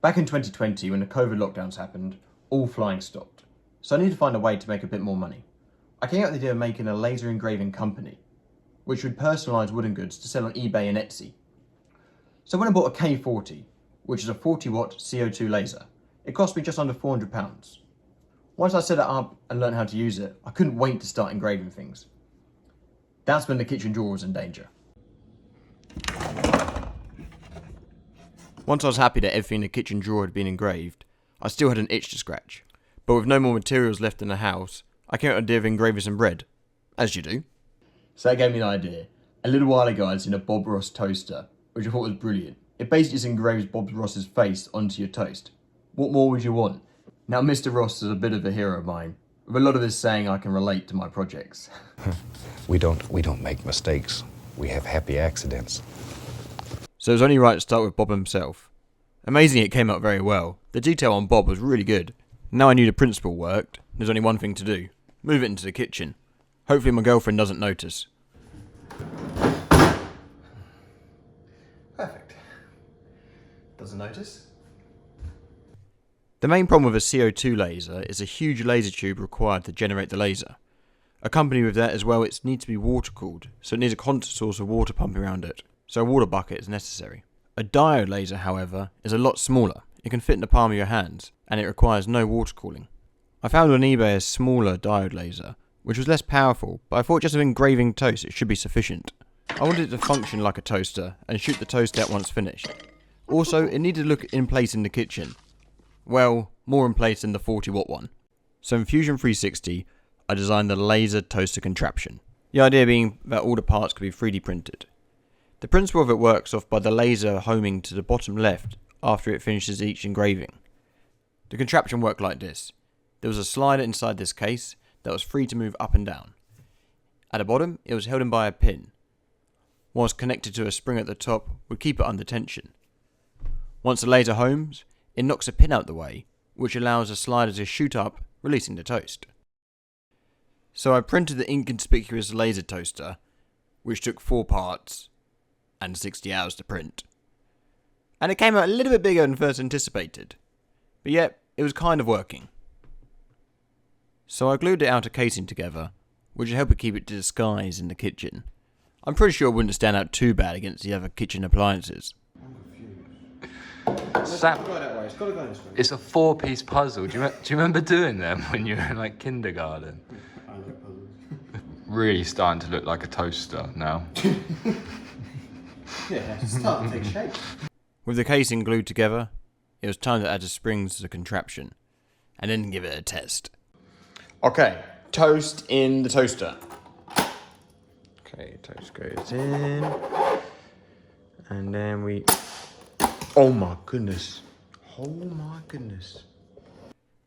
Back in 2020, when the COVID lockdowns happened, all flying stopped. So I needed to find a way to make a bit more money. I came up with the idea of making a laser engraving company, which would personalise wooden goods to sell on eBay and Etsy. So when I bought a K40, which is a 40-watt CO2 laser, it cost me just under £400. Once I set it up and learned how to use it, I couldn't wait to start engraving things. That's when the kitchen drawer was in danger. Once I was happy that everything in the kitchen drawer had been engraved, I still had an itch to scratch. But with no more materials left in the house, I came up with the idea of engraving some bread. As you do. So that gave me an idea. A little while ago I'd seen a Bob Ross toaster, which I thought was brilliant. It basically just engraves Bob Ross's face onto your toast. What more would you want? Now Mr. Ross is a bit of a hero of mine, with a lot of his saying I can relate to my projects. We don't make mistakes. We have happy accidents. So it was only right to start with Bob himself. Amazingly, it came out very well. The detail on Bob was really good. Now I knew the principle worked, there's only one thing to do. Move it into the kitchen. Hopefully my girlfriend doesn't notice. Perfect. Doesn't notice. The main problem with a CO2 laser is a huge laser tube required to generate the laser. Accompanied with that as well, it needs to be water cooled, so it needs a constant source of water pumping around it. So a water bucket is necessary. A diode laser, however, is a lot smaller. It can fit in the palm of your hands, and it requires no water cooling. I found on eBay a smaller diode laser, which was less powerful, but I thought just with engraving toast it should be sufficient. I wanted it to function like a toaster, and shoot the toast out once finished. Also, it needed to look in place in the kitchen. Well, more in place than the 40-watt one. So in Fusion 360, I designed the laser toaster contraption. The idea being that all the parts could be 3D printed. The principle of it works off by the laser homing to the bottom left after it finishes each engraving. The contraption worked like this. There was a slider inside this case that was free to move up and down. At the bottom, it was held in by a pin. Whilst connected to a spring at the top would keep it under tension. Once the laser homes, it knocks a pin out the way, which allows the slider to shoot up, releasing the toast. So I printed the inconspicuous laser toaster, which took 4 parts and 60 hours to print. And it came out a little bit bigger than first anticipated. But yet, it was kind of working. So I glued the outer casing together, which would help it keep it disguised in the kitchen. I'm pretty sure it wouldn't stand out too bad against the other kitchen appliances. Sam, it's a 4-piece puzzle. Do you remember doing them when you were in like kindergarten? I like puzzles. Really starting to look like a toaster now. Yeah, it's starting to take shape. With the casing glued together, it was time to add the springs to the contraption, and then give it a test. Okay, toast in the toaster. Okay, toast goes in, and then we... Oh my goodness. Oh my goodness.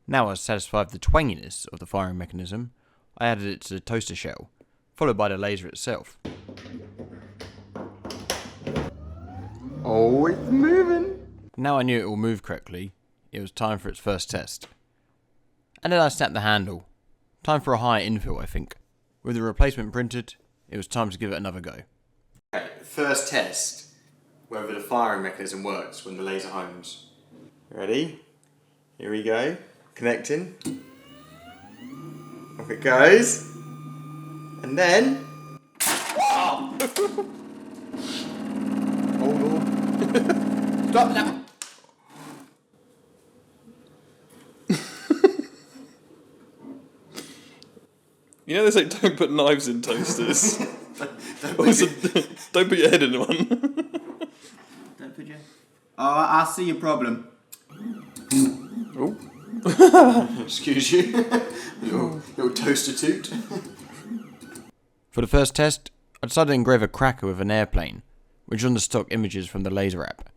Now I was satisfied with the twanginess of the firing mechanism, I added it to the toaster shell, followed by the laser itself. Oh, it's moving! Now I knew it will move correctly, it was time for its first test. And then I snapped the handle. Time for a higher infill, I think. With the replacement printed, it was time to give it another go. Okay, first test. Whether the firing mechanism works when the laser homes. Ready? Here we go. Connecting. Off it goes. And then... Oh! Hold on. Stop now! You know they say don't put knives in toasters. Also, don't put your head in one. Don't put your... Oh, I see your problem. Oh. Excuse you. little toaster toot. For the first test, I decided to engrave a cracker with an airplane, which was on the stock images from the laser app.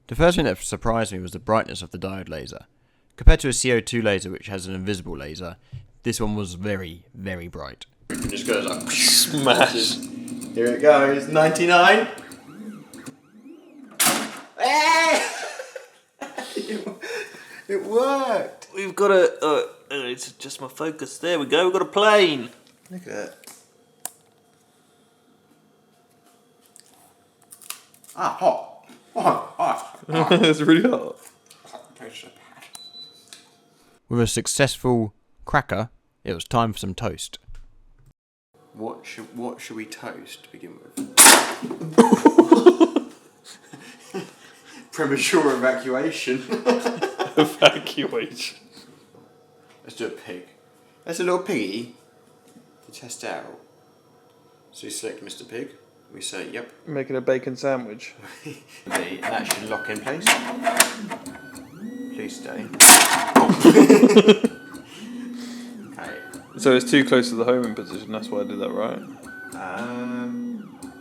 The first thing that surprised me was the brightness of the diode laser. Compared to a CO2 laser which has an invisible laser, this one was very, very bright. It just goes like Smash. Here it goes, 99. It worked. We've got a... it's just my focus. There we go. We've got a plane. Look at that. Ah, hot. It's really hot. With a successful cracker, it was time for some toast. What should we toast to begin with? Premature evacuation. Evacuation. Let's do a pig. That's a little piggy to test out. So we select Mr. Pig. We say, yep. Making a bacon sandwich. And that should lock in place. Please stay. Okay. So it's too close to the homing position, that's why I did that, right?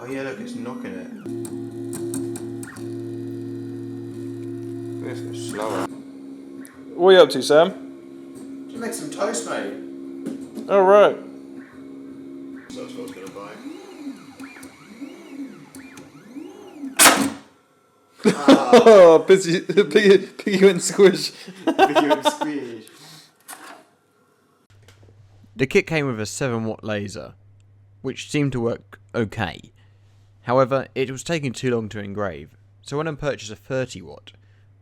Oh yeah, look, it's knocking it. Let's go slower. What are you up to, Sam? Just make some toast, mate. Alright. So that's what I was going to buy. Oh, piggy went squish. Video squish. The kit came with a 7-watt laser, which seemed to work okay. However, it was taking too long to engrave, so I went and purchased a 30-watt,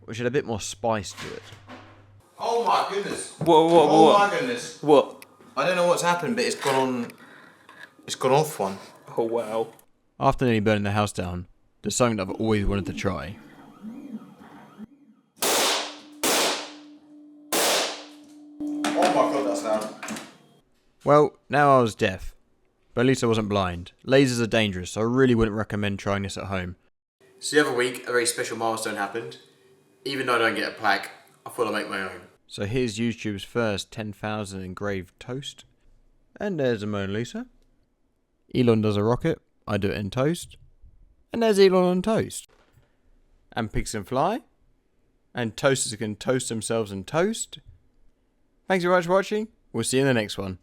which had a bit more spice to it. Oh my goodness. What? My goodness. What? I don't know what's happened, but it's gone on. It's gone off one. Oh, wow. After nearly burning the house down, there's something that I've always wanted to try. Oh my god, that's loud. Well, now I was deaf, but at least I wasn't blind. Lasers are dangerous, so I really wouldn't recommend trying this at home. So the other week, a very special milestone happened. Even though I don't get a plaque, I thought I'd make my own. So here's YouTube's first 10,000 engraved toast. And there's a Mona Lisa. Elon does a rocket, I do it in toast. And there's Elon on toast. And pigs can fly. And toasters can toast themselves in toast. Thanks very much for watching. We'll see you in the next one.